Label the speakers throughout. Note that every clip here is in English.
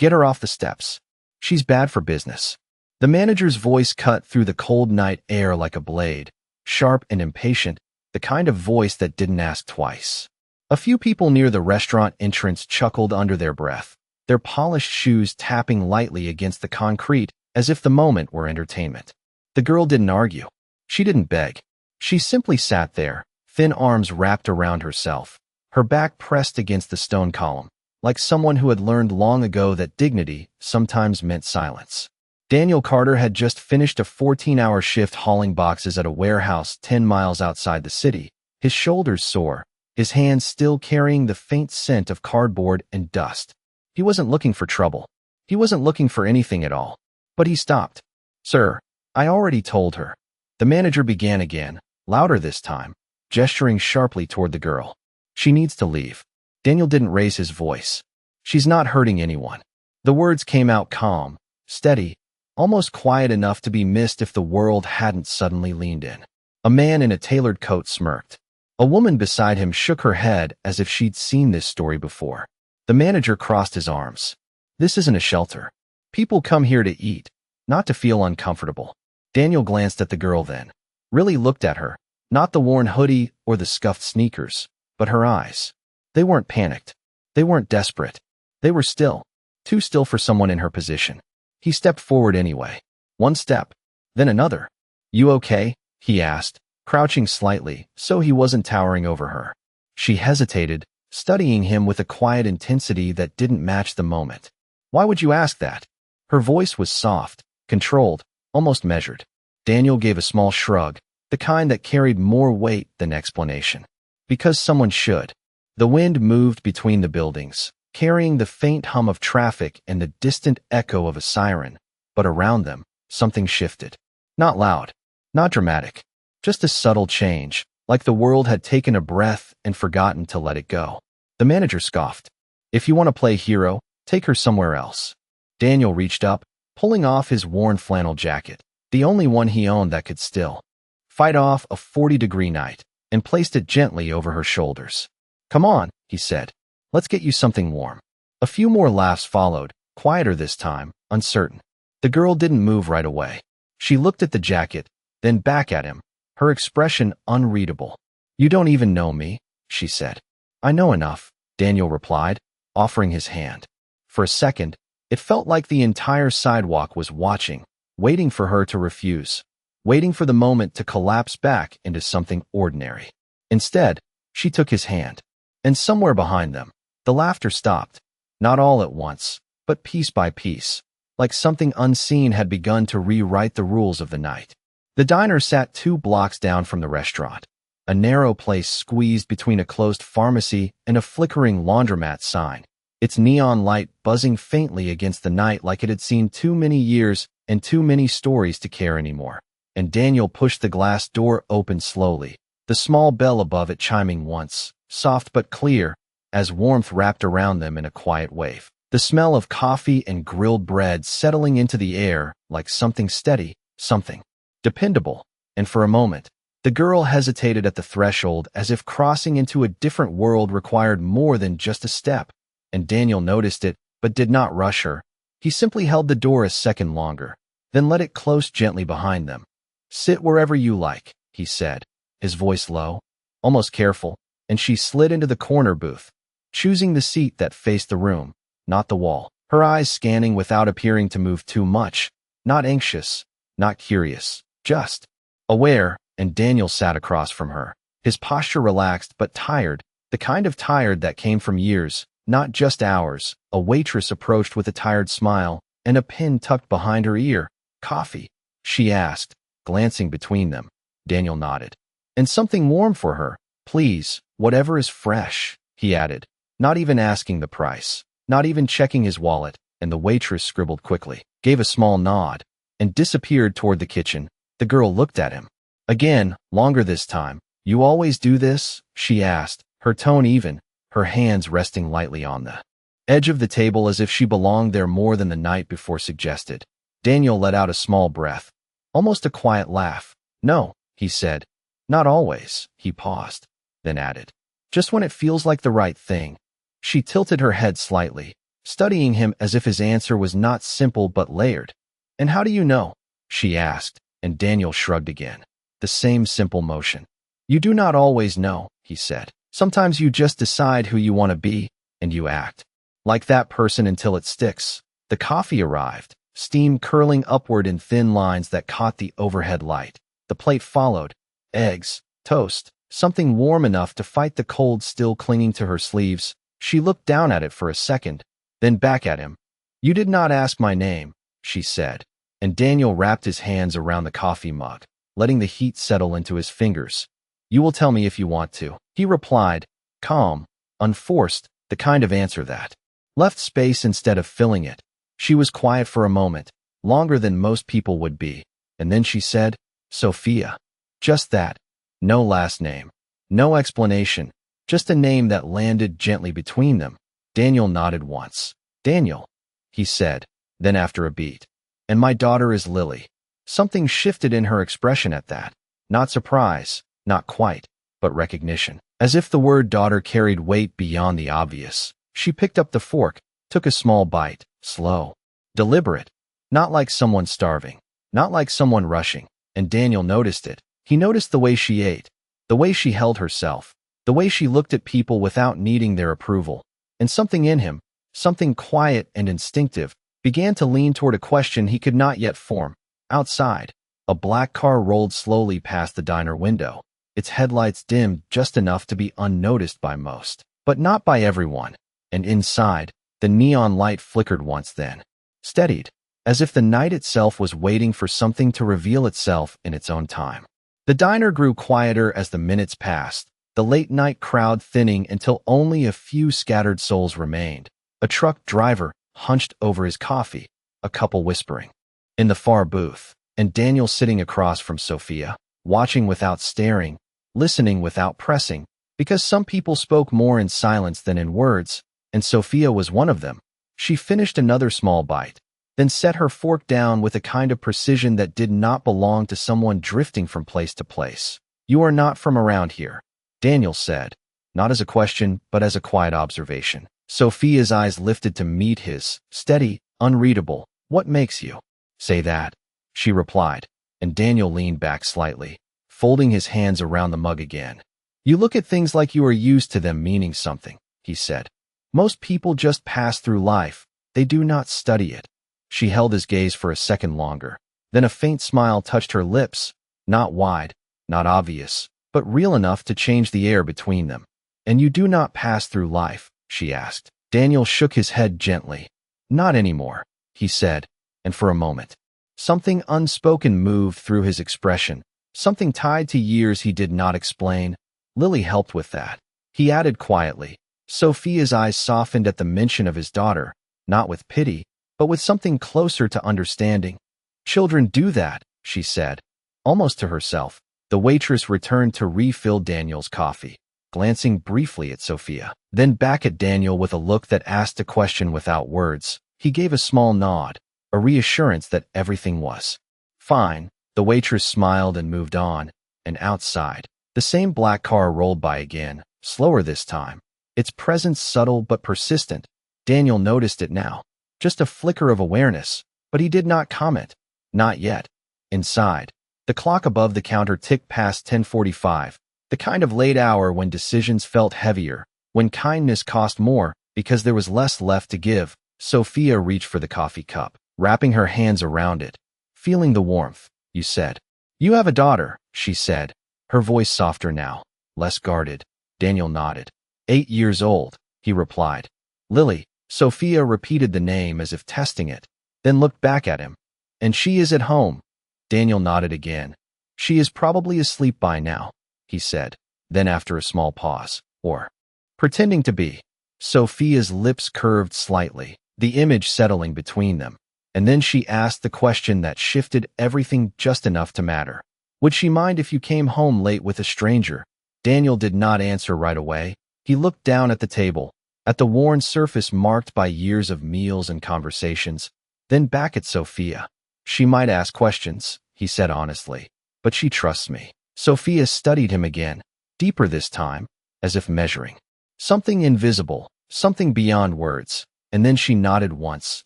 Speaker 1: Get her off the steps. She's bad for business. The manager's voice cut through the cold night air like a blade, sharp and impatient, the kind of voice that didn't ask twice. A few people near the restaurant entrance chuckled under their breath, their polished shoes tapping lightly against the concrete as if the moment were entertainment. The girl didn't argue. She didn't beg. She simply sat there, thin arms wrapped around herself, her back pressed against the stone column, like someone who had learned long ago that dignity sometimes meant silence. Daniel Carter had just finished a 14-hour shift hauling boxes at a warehouse 10 miles outside the city, his shoulders sore, his hands still carrying the faint scent of cardboard and dust. He wasn't looking for trouble. He wasn't looking for anything at all. But he stopped. "Sir, I already told her." The manager began again, louder this time, gesturing sharply toward the girl. "She needs to leave." Daniel didn't raise his voice. "She's not hurting anyone." The words came out calm, steady, almost quiet enough to be missed if the world hadn't suddenly leaned in. A man in a tailored coat smirked. A woman beside him shook her head as if she'd seen this story before. The manager crossed his arms. "This isn't a shelter. People come here to eat, not to feel uncomfortable." Daniel glanced at the girl then, really looked at her, not the worn hoodie or the scuffed sneakers, but her eyes. They weren't panicked. They weren't desperate. They were still, too still for someone in her position. He stepped forward anyway. One step, then another. "You okay?" he asked, crouching slightly so he wasn't towering over her. She hesitated, studying him with a quiet intensity that didn't match the moment. "Why would you ask that?" Her voice was soft, controlled, almost measured. Daniel gave a small shrug, the kind that carried more weight than explanation. "Because someone should." The wind moved between the buildings, carrying the faint hum of traffic and the distant echo of a siren, but around them, something shifted. Not loud, not dramatic, just a subtle change, like the world had taken a breath and forgotten to let it go. The manager scoffed. "If you want to play hero, take her somewhere else." Daniel reached up, pulling off his worn flannel jacket, the only one he owned that could still fight off a 40-degree night, and placed it gently over her shoulders. "Come on," he said. "Let's get you something warm." A few more laughs followed, quieter this time, uncertain. The girl didn't move right away. She looked at the jacket, then back at him, her expression unreadable. "You don't even know me," she said. "I know enough," Daniel replied, offering his hand. For a second, it felt like the entire sidewalk was watching, waiting for her to refuse, waiting for the moment to collapse back into something ordinary. Instead, she took his hand. And somewhere behind them, the laughter stopped, not all at once, but piece by piece, like something unseen had begun to rewrite the rules of the night. The diner sat 2 blocks down from the restaurant, a narrow place squeezed between a closed pharmacy and a flickering laundromat sign, its neon light buzzing faintly against the night like it had seen too many years and too many stories to care anymore. And Daniel pushed the glass door open slowly, the small bell above it chiming once, soft but clear, as warmth wrapped around them in a quiet wave. The smell of coffee and grilled bread settling into the air like something steady, something dependable. And for a moment, the girl hesitated at the threshold as if crossing into a different world required more than just a step. And Daniel noticed it, but did not rush her. He simply held the door a second longer, then let it close gently behind them. "Sit wherever you like," he said, his voice low, almost careful, and she slid into the corner booth, choosing the seat that faced the room, not the wall, her eyes scanning without appearing to move too much, not anxious, not curious, just aware. And Daniel sat across from her, his posture relaxed but tired, the kind of tired that came from years, not just hours. A waitress approached with a tired smile and a pin tucked behind her ear. "Coffee?" she asked, glancing between them. Daniel nodded. "And something warm for her, please, whatever is fresh," he added, not even asking the price, not even checking his wallet, and the waitress scribbled quickly, gave a small nod, and disappeared toward the kitchen. The girl looked at him. Again, longer this time. "You always do this?" she asked, her tone even, her hands resting lightly on the edge of the table as if she belonged there more than the night before suggested. Daniel let out a small breath, almost a quiet laugh. "No," he said. "Not always." He paused, then added, "Just when it feels like the right thing." She tilted her head slightly, studying him as if his answer was not simple but layered. "And how do you know?" she asked, and Daniel shrugged again. The same simple motion. "You do not always know," he said. "Sometimes you just decide who you want to be, and you act like that person until it sticks." The coffee arrived, steam curling upward in thin lines that caught the overhead light. The plate followed. Eggs, toast, something warm enough to fight the cold still clinging to her sleeves. She looked down at it for a second, then back at him. "You did not ask my name," she said, and Daniel wrapped his hands around the coffee mug, letting the heat settle into his fingers. "You will tell me if you want to," he replied, calm, unforced, the kind of answer that left space instead of filling it. She was quiet for a moment, longer than most people would be, and then she said, "Sophia." Just that. No last name. No explanation. Just a name that landed gently between them. Daniel nodded once. "Daniel," he said, then after a beat. "And my daughter is Lily." Something shifted in her expression at that. Not surprise, not quite, but recognition. As if the word daughter carried weight beyond the obvious. She picked up the fork, took a small bite, slow, deliberate, not like someone starving, not like someone rushing, and Daniel noticed it. He noticed the way she ate, the way she held herself, the way she looked at people without needing their approval, and something in him, something quiet and instinctive, began to lean toward a question he could not yet form. Outside, a black car rolled slowly past the diner window, its headlights dimmed just enough to be unnoticed by most, but not by everyone, and inside, the neon light flickered once then, steadied, as if the night itself was waiting for something to reveal itself in its own time. The diner grew quieter as the minutes passed, the late-night crowd thinning until only a few scattered souls remained. A truck driver hunched over his coffee, a couple whispering in the far booth, and Daniel sitting across from Sophia, watching without staring, listening without pressing, because some people spoke more in silence than in words, and Sophia was one of them. She finished another small bite, then set her fork down with a kind of precision that did not belong to someone drifting from place to place. "You are not from around here," Daniel said, not as a question, but as a quiet observation. Sophia's eyes lifted to meet his, steady, unreadable. "What makes you say that?" she replied, and Daniel leaned back slightly, folding his hands around the mug again. "You look at things like you are used to them meaning something," he said. "Most people just pass through life. They do not study it." She held his gaze for a second longer. Then a faint smile touched her lips, not wide, not obvious, but real enough to change the air between them. "And you do not pass through life?" she asked. Daniel shook his head gently. "Not anymore," he said, and for a moment, something unspoken moved through his expression, something tied to years he did not explain. Lily helped with that. He added quietly. Sophia's eyes softened at the mention of his daughter, not with pity, but with something closer to understanding. "Children do that," she said, almost to herself. The waitress returned to refill Daniel's coffee, glancing briefly at Sophia, then back at Daniel with a look that asked a question without words. He gave a small nod, a reassurance that everything was fine. The waitress smiled and moved on, and outside, the same black car rolled by again, slower this time, its presence subtle but persistent. Daniel noticed it now. Just a flicker of awareness, but he did not comment. Not yet. Inside, the clock above the counter ticked past 10:45, the kind of late hour when decisions felt heavier, when kindness cost more because there was less left to give. Sophia reached for the coffee cup, wrapping her hands around it, feeling the warmth. "You said you have a daughter," she said, her voice softer now, less guarded. Daniel nodded. 8 years old, he replied. "Lily." Sophia repeated the name as if testing it, then looked back at him. "And she is at home." Daniel nodded again. "She is probably asleep by now," he said, then after a small pause, "or pretending to be." Sophia's lips curved slightly, the image settling between them, and then she asked the question that shifted everything just enough to matter. "Would she mind if you came home late with a stranger?" Daniel did not answer right away. He looked down at the table, at the worn surface marked by years of meals and conversations, then back at Sophia. "She might ask questions," he said honestly, "but she trusts me." Sophia studied him again, deeper this time, as if measuring something invisible, something beyond words. and then she nodded once,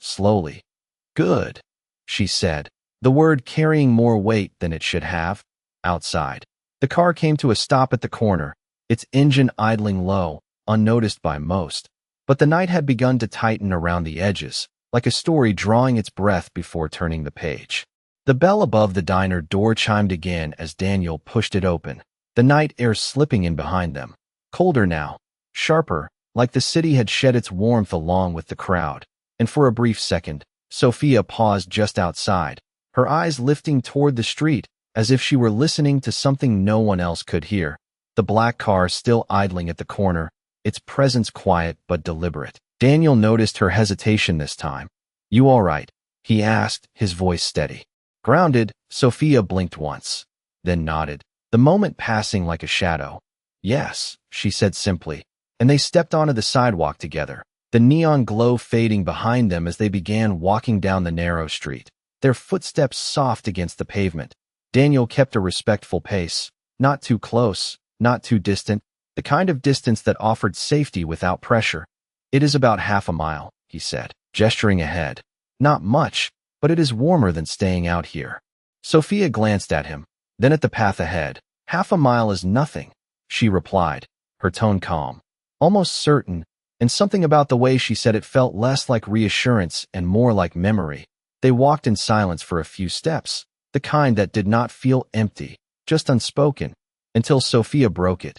Speaker 1: slowly. Good, she said, the word carrying more weight than it should have. Outside, the car came to a stop at the corner, its engine idling low, unnoticed by most. But the night had begun to tighten around the edges, like a story drawing its breath before turning the page. The bell above the diner door chimed again as Daniel pushed it open, the night air slipping in behind them. Colder now, sharper, like the city had shed its warmth along with the crowd. And for a brief second, Sophia paused just outside, her eyes lifting toward the street, as if she were listening to something no one else could hear. The black car still idling at the corner, its presence quiet but deliberate. Daniel noticed her hesitation this time. You all right? He asked, his voice steady. Grounded, Sophia blinked once, then nodded, the moment passing like a shadow. Yes, she said simply, and they stepped onto the sidewalk together, the neon glow fading behind them as they began walking down the narrow street, their footsteps soft against the pavement. Daniel kept a respectful pace, not too close, not too distant, the kind of distance that offered safety without pressure. It is about half a mile, he said, gesturing ahead. Not much, but it is warmer than staying out here. Sophia glanced at him, then at the path ahead. Half a mile is nothing, she replied, her tone calm, almost certain, and something about the way she said it felt less like reassurance and more like memory. They walked in silence for a few steps, the kind that did not feel empty, just unspoken, until Sophia broke it.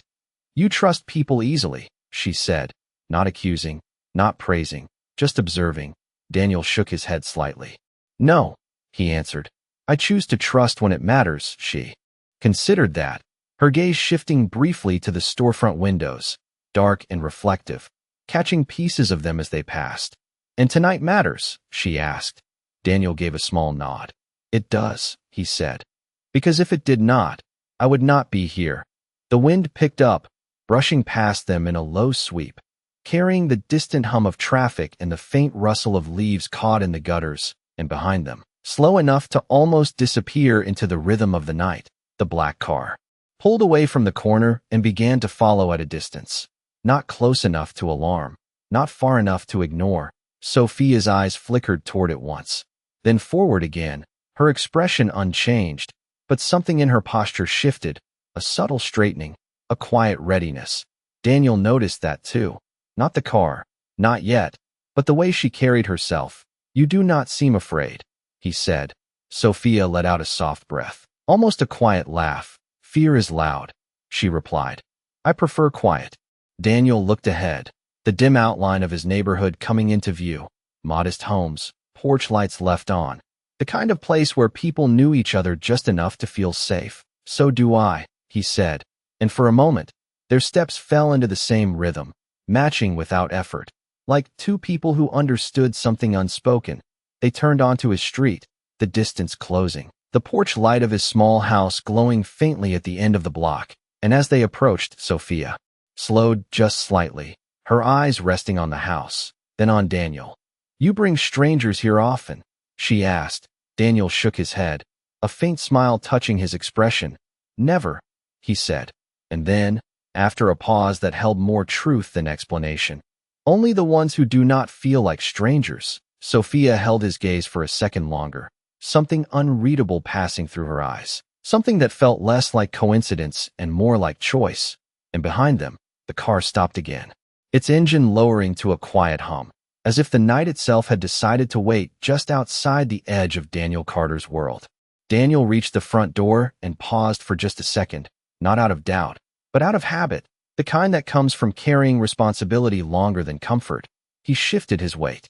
Speaker 1: You trust people easily, she said, not accusing, not praising, just observing. Daniel shook his head slightly. No, he answered. I choose to trust when it matters, she considered that, her gaze shifting briefly to the storefront windows, dark and reflective, catching pieces of them as they passed. And tonight matters, she asked. Daniel gave a small nod. It does, he said. Because if it did not, I would not be here. The wind picked up, brushing past them in a low sweep, carrying the distant hum of traffic and the faint rustle of leaves caught in the gutters, and behind them, slow enough to almost disappear into the rhythm of the night, the black car pulled away from the corner and began to follow at a distance. Not close enough to alarm, not far enough to ignore. Sophia's eyes flickered toward it once, then forward again, her expression unchanged, but something in her posture shifted, a subtle straightening, a quiet readiness. Daniel noticed that too. Not the car, not yet, but the way she carried herself. You do not seem afraid, he said. Sophia let out a soft breath, almost a quiet laugh. Fear is loud, she replied. I prefer quiet. Daniel looked ahead, the dim outline of his neighborhood coming into view. Modest homes, porch lights left on. The kind of place where people knew each other just enough to feel safe. So do I, he said, and for a moment, their steps fell into the same rhythm, matching without effort. Like two people who understood something unspoken, they turned onto his street, the distance closing, the porch light of his small house glowing faintly at the end of the block. And as they approached, Sophia slowed just slightly, her eyes resting on the house, then on Daniel. You bring strangers here often? She asked. Daniel shook his head, a faint smile touching his expression. Never, he said. And then, after a pause that held more truth than explanation, only the ones who do not feel like strangers. Sophia held his gaze for a second longer, something unreadable passing through her eyes, something that felt less like coincidence and more like choice. And behind them, the car stopped again, its engine lowering to a quiet hum, as if the night itself had decided to wait just outside the edge of Daniel Carter's world. Daniel reached the front door and paused for just a second, not out of doubt, but out of habit, the kind that comes from carrying responsibility longer than comfort. He shifted his weight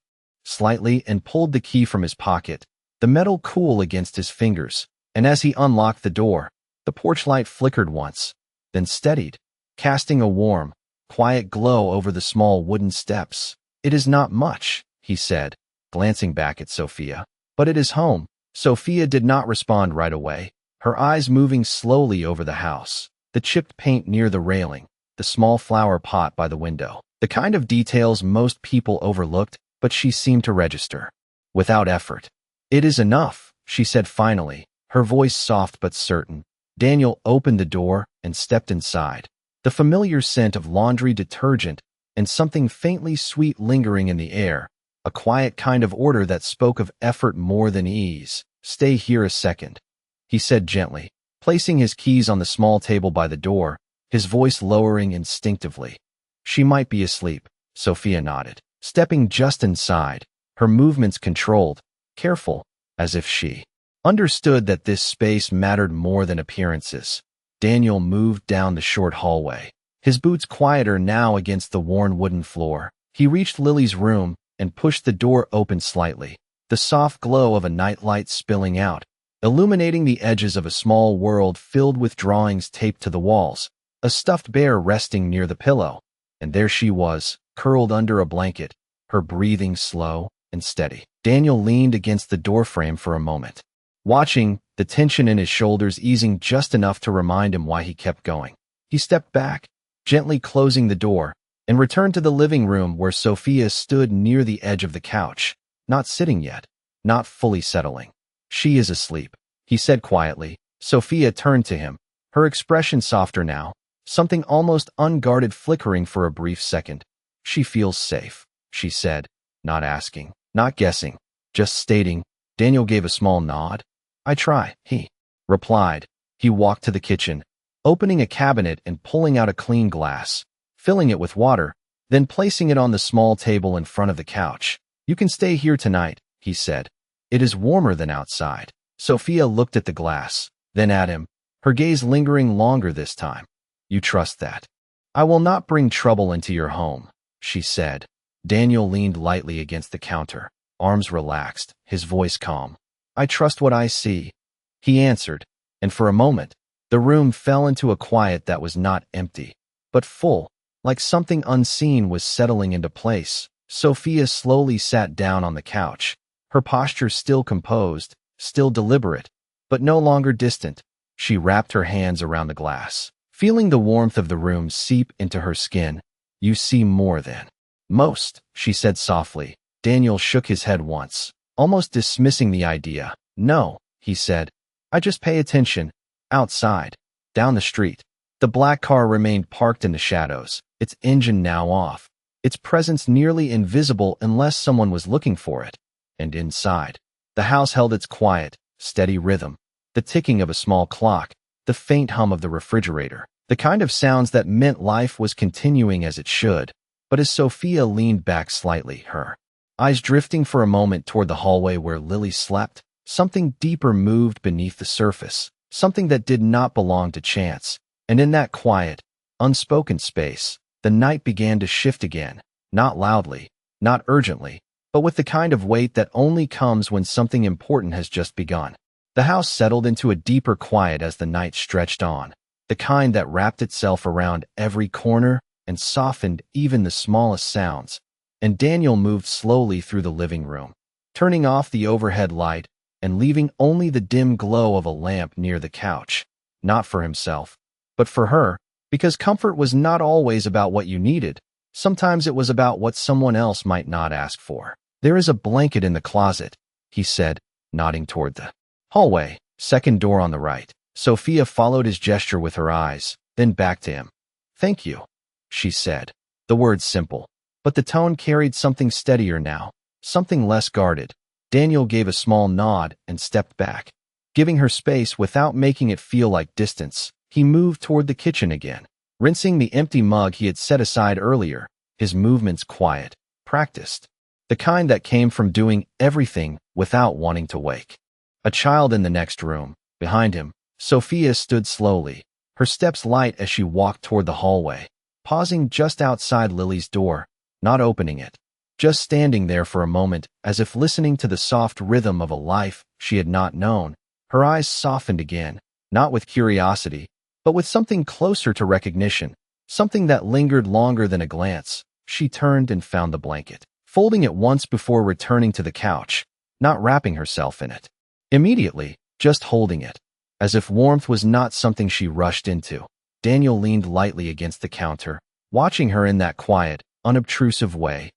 Speaker 1: slightly and pulled the key from his pocket, the metal cool against his fingers, and as he unlocked the door, the porch light flickered once, then steadied, casting a warm, quiet glow over the small wooden steps. It is not much, he said, glancing back at Sophia, but it is home. Sophia did not respond right away, her eyes moving slowly over the house, the chipped paint near the railing, the small flower pot by the window, the kind of details most people overlooked, but she seemed to register. Without effort. It is enough, she said finally, her voice soft but certain. Daniel opened the door and stepped inside, the familiar scent of laundry detergent and something faintly sweet lingering in the air. a quiet kind of order that spoke of effort more than ease. "Stay here a second," he said gently, placing his keys on the small table by the door, his voice lowering instinctively. "She might be asleep," Sophia nodded, stepping just inside, her movements controlled, careful, as if she understood that this space mattered more than appearances. Daniel moved down the short hallway, his boots quieter now against the worn wooden floor. He reached Lily's room and pushed the door open slightly, the soft glow of a nightlight spilling out, illuminating the edges of a small world filled with drawings taped to the walls, a stuffed bear resting near the pillow, and there she was, curled under a blanket, her breathing slow and steady. Daniel leaned against the doorframe for a moment, watching, the tension in his shoulders easing just enough to remind him why he kept going. He stepped back, gently closing the door, and returned to the living room where Sophia stood near the edge of the couch, not sitting yet, not fully settling. "She is asleep," he said quietly. Sophia turned to him, her expression softer now, something almost unguarded flickering for a brief second. "She feels safe," she said, not asking, not guessing, just stating. Daniel gave a small nod. "I try," he replied. He walked to the kitchen, opening a cabinet and pulling out a clean glass, filling it with water, then placing it on the small table in front of the couch. "You can stay here tonight," he said. "It is warmer than outside." Sophia looked at the glass, then at him, her gaze lingering longer this time. "You trust that? I will not bring trouble into your home," she said. Daniel leaned lightly against the counter, arms relaxed, his voice calm. "I trust what I see," he answered, and for a moment, the room fell into a quiet that was not empty, but full, like something unseen was settling into place. Sophia slowly sat down on the couch, her posture still composed, still deliberate, but no longer distant. She wrapped her hands around the glass, feeling the warmth of the room seep into her skin. "You see more than most," she said softly. Daniel shook his head once, almost dismissing the idea. "No," he said. "I just pay attention." Outside, down the street, the black car remained parked in the shadows, its engine now off, its presence nearly invisible unless someone was looking for it. And inside, the house held its quiet, steady rhythm, the ticking of a small clock, the faint hum of the refrigerator, the kind of sounds that meant life was continuing as it should. But as Sophia leaned back slightly, her eyes drifting for a moment toward the hallway where Lily slept, something deeper moved beneath the surface, something that did not belong to chance. And in that quiet, unspoken space, the night began to shift again, not loudly, not urgently, but with the kind of weight that only comes when something important has just begun. The house settled into a deeper quiet as the night stretched on, the kind that wrapped itself around every corner and softened even the smallest sounds. And Daniel moved slowly through the living room, turning off the overhead light and leaving only the dim glow of a lamp near the couch, not for himself, but for her, because comfort was not always about what you needed. Sometimes it was about what someone else might not ask for. "There is a blanket in the closet," he said, nodding toward the hallway, second door on the right. Sophia followed his gesture with her eyes, then back to him. "Thank you," she said. The words simple, but the tone carried something steadier now, something less guarded. Daniel gave a small nod and stepped back, giving her space without making it feel like distance. He moved toward the kitchen again, rinsing the empty mug he had set aside earlier, his movements quiet, practiced, the kind that came from doing everything without wanting to wake. A child in the next room, behind him, Sophia stood slowly, her steps light as she walked toward the hallway, pausing just outside Lily's door, not opening it, just standing there for a moment as if listening to the soft rhythm of a life she had not known. Her eyes softened again, not with curiosity, but with something closer to recognition, something that lingered longer than a glance. She turned and found the blanket, folding it once before returning to the couch, not wrapping herself in it immediately, just holding it, as if warmth was not something she rushed into. Daniel leaned lightly against the counter, watching her in that quiet, unobtrusive way.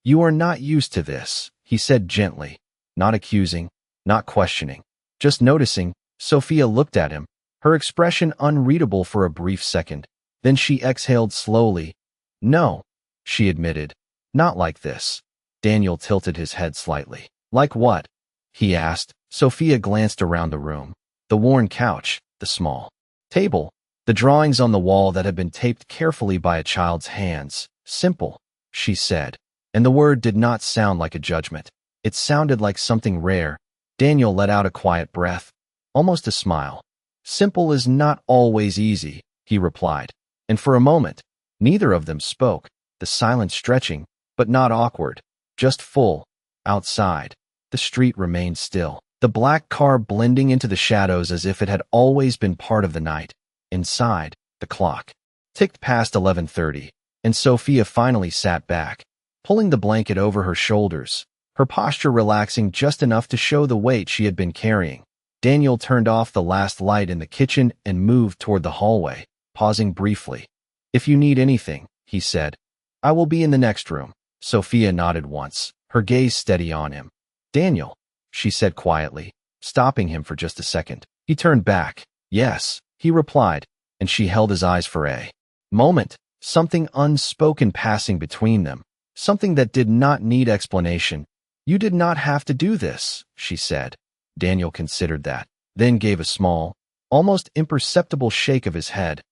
Speaker 1: "You are not used to this," he said gently, not accusing, not questioning, just noticing. Sophia looked at him, her expression unreadable for a brief second. Then she exhaled slowly. "No," she admitted, "not like this." Daniel tilted his head slightly. Like what? He asked. Sophia glanced around the room. The worn couch, the small table, the drawings on the wall that had been taped carefully by a child's hands. Simple, she said. And the word did not sound like a judgment. It sounded like something rare. Daniel let out a quiet breath, almost a smile. Simple is not always easy, he replied. And for a moment, neither of them spoke, the silence stretching, but not awkward, just full. Outside, the street remained still, the black car blending into the shadows as if it had always been part of the night. Inside, the clock ticked past 11:30, and Sophia finally sat back, pulling the blanket over her shoulders, her posture relaxing just enough to show the weight she had been carrying. Daniel turned off the last light in the kitchen and moved toward the hallway, pausing briefly. If you need anything, he said, I will be in the next room. Sophia nodded once, her gaze steady on him. Daniel, she said quietly, stopping him for just a second. He turned back. Yes, he replied, and she held his eyes for a moment, something unspoken passing between them, something that did not need explanation. You did not have to do this, she said. Daniel considered that, then gave a small, almost imperceptible shake of his head.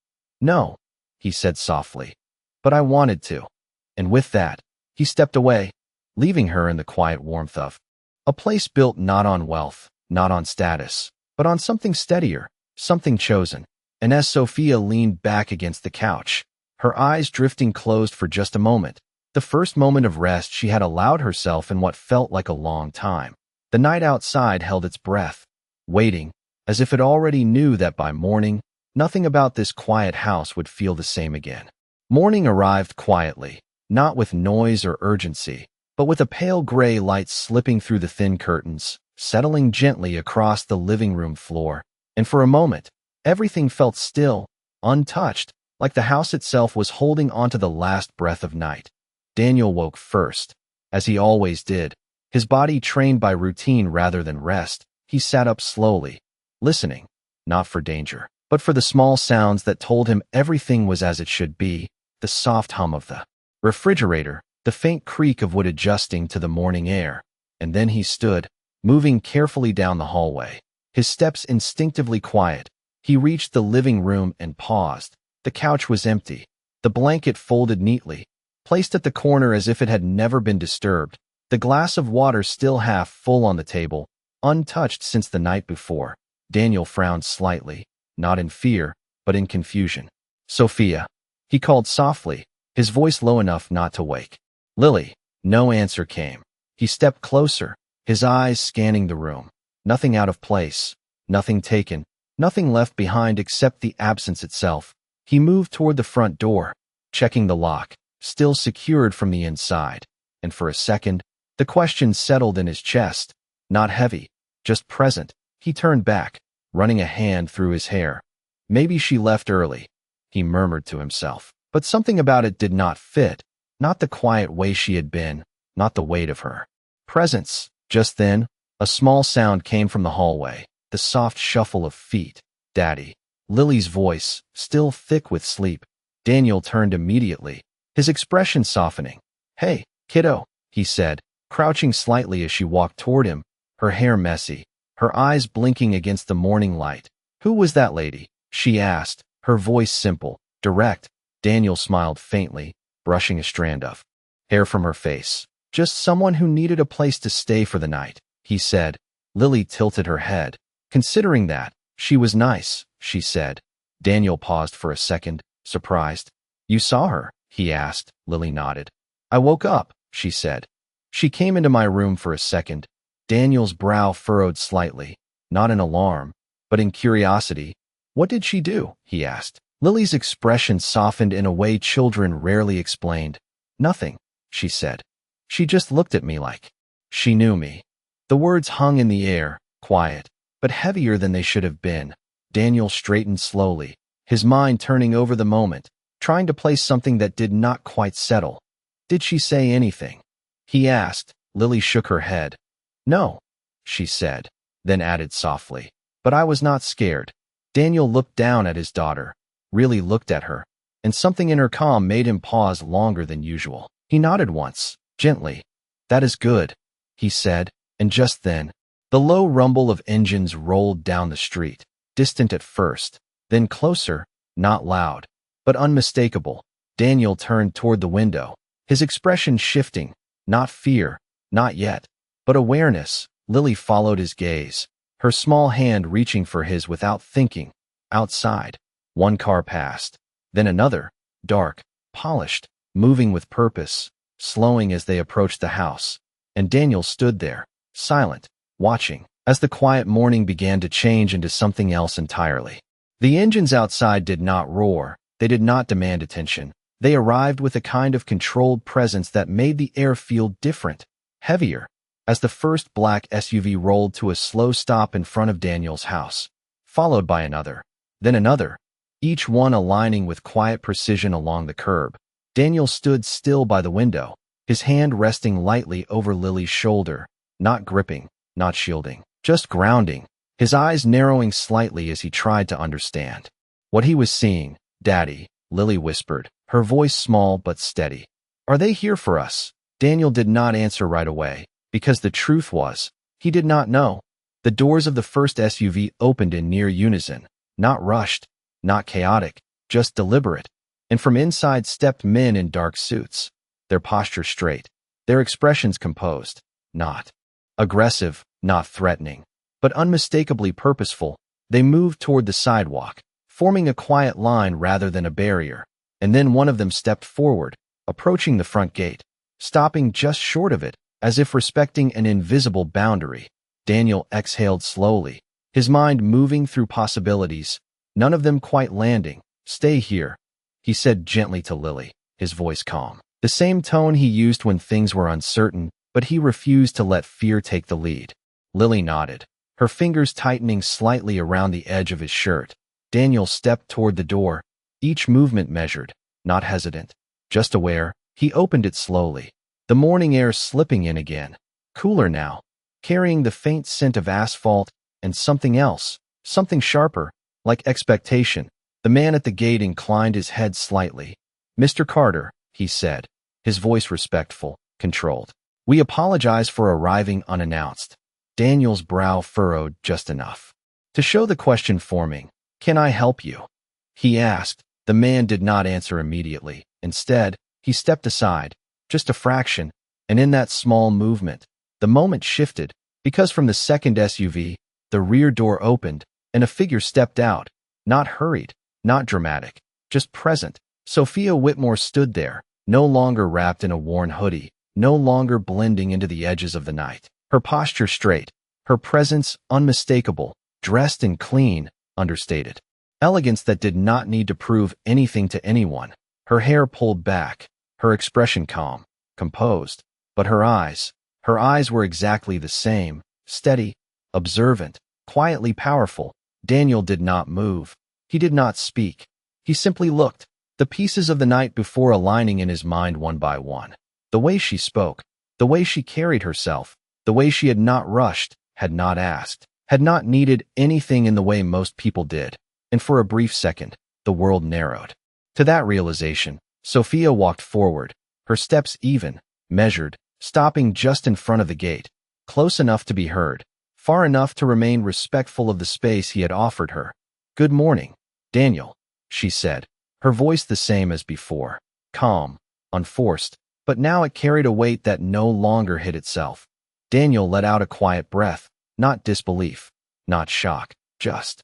Speaker 1: No, he said softly, but I wanted to. And with that, he stepped away, leaving her in the quiet warmth of a place built not on wealth, not on status, but on something steadier, something chosen. And as Sophia leaned back against the couch, her eyes drifting closed for just a moment, the first moment of rest she had allowed herself in what felt like a long time. The night outside held its breath, waiting, as if it already knew that by morning, nothing about this quiet house would feel the same again. Morning arrived quietly, not with noise or urgency, but with a pale gray light slipping through the thin curtains, settling gently across the living room floor. And for a moment, everything felt still, untouched, like the house itself was holding onto the last breath of night. Daniel woke first, as he always did, his body trained by routine rather than rest. He sat up slowly, listening, not for danger, but for the small sounds that told him everything was as it should be, the soft hum of the refrigerator, the faint creak of wood adjusting to the morning air. And then he stood, moving carefully down the hallway, his steps instinctively quiet. He reached the living room and paused. The couch was empty, the blanket folded neatly, placed at the corner as if it had never been disturbed, the glass of water still half full on the table, untouched since the night before. Daniel frowned slightly, not in fear, but in confusion. Sophia, he called softly, his voice low enough not to wake. Lily. No answer came. He stepped closer, his eyes scanning the room. Nothing out of place, nothing taken, nothing left behind except the absence itself. He moved toward the front door, checking the lock, still secured from the inside. And for a second, the question settled in his chest, not heavy, just present. He turned back, running a hand through his hair. Maybe she left early, he murmured to himself. But something about it did not fit, not the quiet way she had been, not the weight of her presence. Just then, a small sound came from the hallway, the soft shuffle of feet. Daddy. Lily's voice, still thick with sleep. Daniel turned immediately, his expression softening. Hey, kiddo, he said, crouching slightly as she walked toward him, her hair messy, her eyes blinking against the morning light. Who was that lady? She asked, her voice simple, direct. Daniel smiled faintly, brushing a strand of hair from her face. Just someone who needed a place to stay for the night, he said. Lily tilted her head. Considering that, she was nice, she said. Daniel paused for a second, surprised. You saw her? He asked. Lily nodded. I woke up, she said. She came into my room for a second. Daniel's brow furrowed slightly, not in alarm, but in curiosity. What did she do? He asked. Lily's expression softened in a way children rarely explained. Nothing, she said. She just looked at me like she knew me. The words hung in the air, quiet, but heavier than they should have been. Daniel straightened slowly, his mind turning over the moment, trying to place something that did not quite settle. Did she say anything? He asked. Lily shook her head. No, she said, then added softly. But I was not scared. Daniel looked down at his daughter, really looked at her, and something in her calm made him pause longer than usual. He nodded once, gently. "That is good," he said, and just then, the low rumble of engines rolled down the street, distant at first, then closer, not loud, but unmistakable. Daniel turned toward the window, his expression shifting, not fear, not yet, but awareness. Lily followed his gaze, her small hand reaching for his without thinking. Outside, one car passed, then another, dark, polished, moving with purpose, slowing as they approached the house, and Daniel stood there, silent, watching, as the quiet morning began to change into something else entirely. The engines outside did not roar, they did not demand attention. They arrived with a kind of controlled presence that made the air feel different, heavier, as the first black SUV rolled to a slow stop in front of Daniel's house, followed by another, then another, each one aligning with quiet precision along the curb. Daniel stood still by the window, his hand resting lightly over Lily's shoulder, not gripping, not shielding, just grounding, his eyes narrowing slightly as he tried to understand what he was seeing. "Daddy," Lily whispered, her voice small but steady. "Are they here for us?" Daniel did not answer right away, because the truth was, he did not know. The doors of the first SUV opened in near unison, not rushed, not chaotic, just deliberate, and from inside stepped men in dark suits, their posture straight, their expressions composed, not aggressive, not threatening, but unmistakably purposeful. They moved toward the sidewalk, forming a quiet line rather than a barrier, and then one of them stepped forward, approaching the front gate, stopping just short of it, as if respecting an invisible boundary. Daniel exhaled slowly, his mind moving through possibilities, none of them quite landing. "Stay here," he said gently to Lily, his voice calm, the same tone he used when things were uncertain, but he refused to let fear take the lead. Lily nodded, her fingers tightening slightly around the edge of his shirt. Daniel stepped toward the door, each movement measured, not hesitant, just aware. He opened it slowly, the morning air slipping in again, cooler now, carrying the faint scent of asphalt and something else, something sharper, like expectation. The man at the gate inclined his head slightly. "Mr. Carter," he said, his voice respectful, controlled. "We apologize for arriving unannounced." Daniel's brow furrowed just enough to show the question forming. "Can I help you?" he asked. The man did not answer immediately. Instead, he stepped aside, just a fraction, and in that small movement, the moment shifted, because from the second SUV, the rear door opened, and a figure stepped out, not hurried, not dramatic, just present. Sophia Whitmore stood there, no longer wrapped in a worn hoodie, no longer blending into the edges of the night. Her posture straight, her presence unmistakable, dressed in clean, understated elegance that did not need to prove anything to anyone. Her hair pulled back, her expression calm, composed, but her eyes were exactly the same, steady, observant, quietly powerful. Daniel did not move. He did not speak. He simply looked, the pieces of the night before aligning in his mind one by one. The way she spoke, the way she carried herself, the way she had not rushed, had not asked, had not needed anything in the way most people did. And for a brief second, the world narrowed. To that realization, Sophia walked forward, her steps even, measured, stopping just in front of the gate, close enough to be heard, far enough to remain respectful of the space he had offered her. "Good morning, Daniel," she said, her voice the same as before, calm, unforced, but now it carried a weight that no longer hid itself. Daniel let out a quiet breath, not disbelief, not shock, just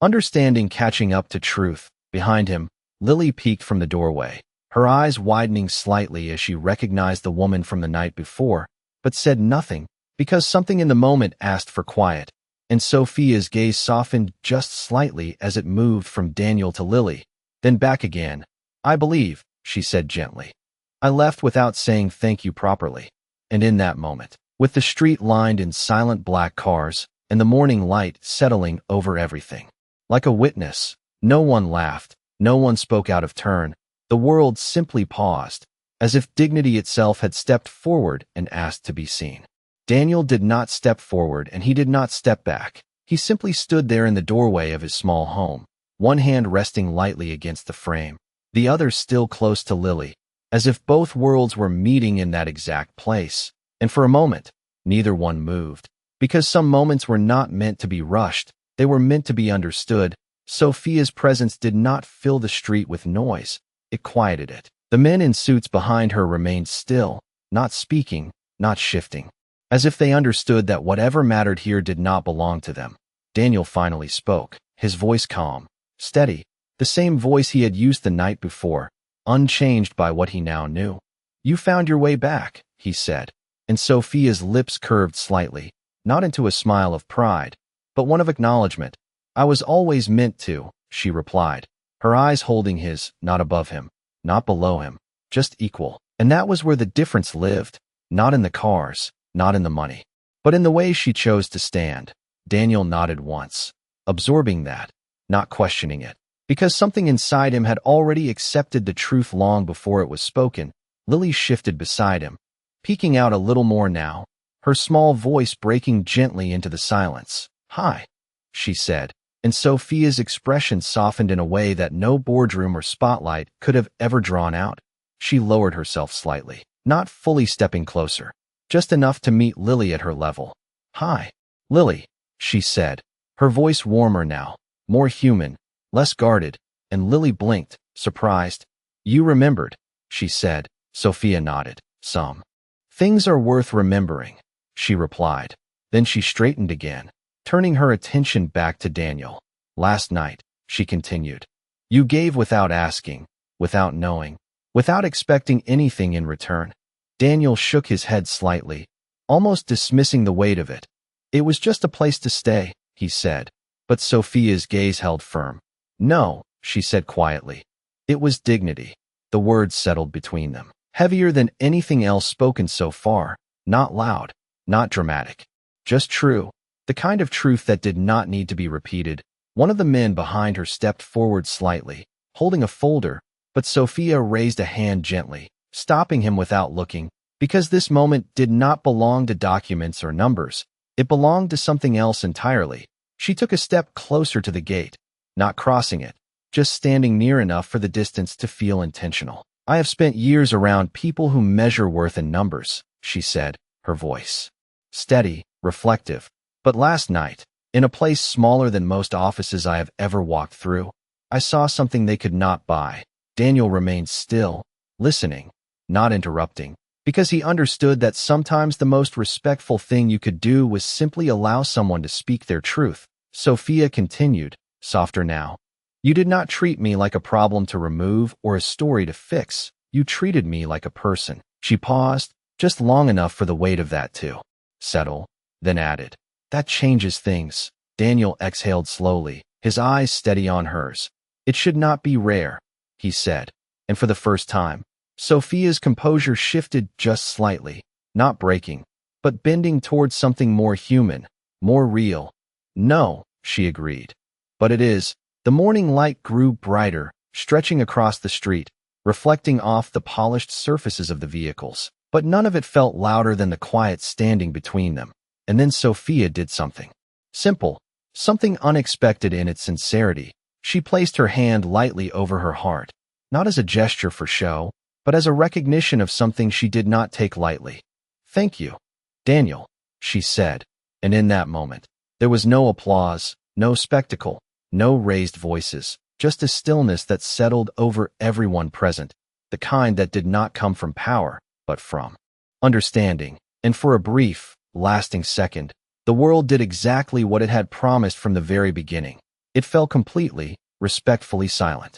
Speaker 1: understanding catching up to truth. Behind him, Lily peeked from the doorway, her eyes widening slightly as she recognized the woman from the night before, but said nothing, because something in the moment asked for quiet, and Sophia's gaze softened just slightly as it moved from Daniel to Lily, then back again. "I believe," she said gently, "I left without saying thank you properly." And in that moment, with the street lined in silent black cars, and the morning light settling over everything, like a witness, no one laughed, no one spoke out of turn. The world simply paused, as if dignity itself had stepped forward and asked to be seen. Daniel did not step forward and he did not step back. He simply stood there in the doorway of his small home, one hand resting lightly against the frame, the other still close to Lily, as if both worlds were meeting in that exact place. And for a moment, neither one moved. Because some moments were not meant to be rushed, they were meant to be understood. Sophia's presence did not fill the street with noise. It quieted it. The men in suits behind her remained still, not speaking, not shifting, as if they understood that whatever mattered here did not belong to them. Daniel finally spoke, his voice calm, steady, the same voice he had used the night before, unchanged by what he now knew. "You found your way back," he said, and Sophia's lips curved slightly, not into a smile of pride, but one of acknowledgement. "I was always meant to," she replied, her eyes holding his, not above him, not below him, just equal. And that was where the difference lived, not in the cars, not in the money, but in the way she chose to stand. Daniel nodded once, absorbing that, not questioning it, because something inside him had already accepted the truth long before it was spoken. Lily shifted beside him, peeking out a little more now, her small voice breaking gently into the silence. "Hi," she said, and Sophia's expression softened in a way that no boardroom or spotlight could have ever drawn out. She lowered herself slightly, not fully stepping closer, just enough to meet Lily at her level. "Hi, Lily," she said, her voice warmer now, more human, less guarded, and Lily blinked, surprised. "You remembered," she said. Sophia nodded. "Some things are worth remembering," she replied. Then she straightened again, turning her attention back to Daniel. "Last night," she continued, "you gave without asking, without knowing, without expecting anything in return." Daniel shook his head slightly, almost dismissing the weight of it. "It was just a place to stay," he said, but Sophia's gaze held firm. "No," she said quietly. "It was dignity." The words settled between them, heavier than anything else spoken so far, not loud, not dramatic, just true, the kind of truth that did not need to be repeated. One of the men behind her stepped forward slightly, holding a folder, but Sophia raised a hand gently, stopping him without looking, because this moment did not belong to documents or numbers. It belonged to something else entirely. She took a step closer to the gate, not crossing it, just standing near enough for the distance to feel intentional. "I have spent years around people who measure worth in numbers," she said, her voice steady, reflective. "But last night, in a place smaller than most offices I have ever walked through, I saw something they could not buy." Daniel remained still, listening, not interrupting, because he understood that sometimes the most respectful thing you could do was simply allow someone to speak their truth. Sophia continued, softer now. "You did not treat me like a problem to remove or a story to fix. You treated me like a person." She paused, just long enough for the weight of that to settle, then added, "That changes things." Daniel exhaled slowly, his eyes steady on hers. "It should not be rare," he said, and for the first time, Sophia's composure shifted just slightly, not breaking, but bending towards something more human, more real. "No," she agreed. "But it is." The morning light grew brighter, stretching across the street, reflecting off the polished surfaces of the vehicles, but none of it felt louder than the quiet standing between them. And then Sophia did something simple, something unexpected in its sincerity. She placed her hand lightly over her heart, not as a gesture for show, but as a recognition of something she did not take lightly. "Thank you, Daniel," she said, and in that moment, there was no applause, no spectacle, no raised voices, just a stillness that settled over everyone present, the kind that did not come from power, but from understanding. And for a brief, lasting second, the world did exactly what it had promised from the very beginning. It fell completely, respectfully silent.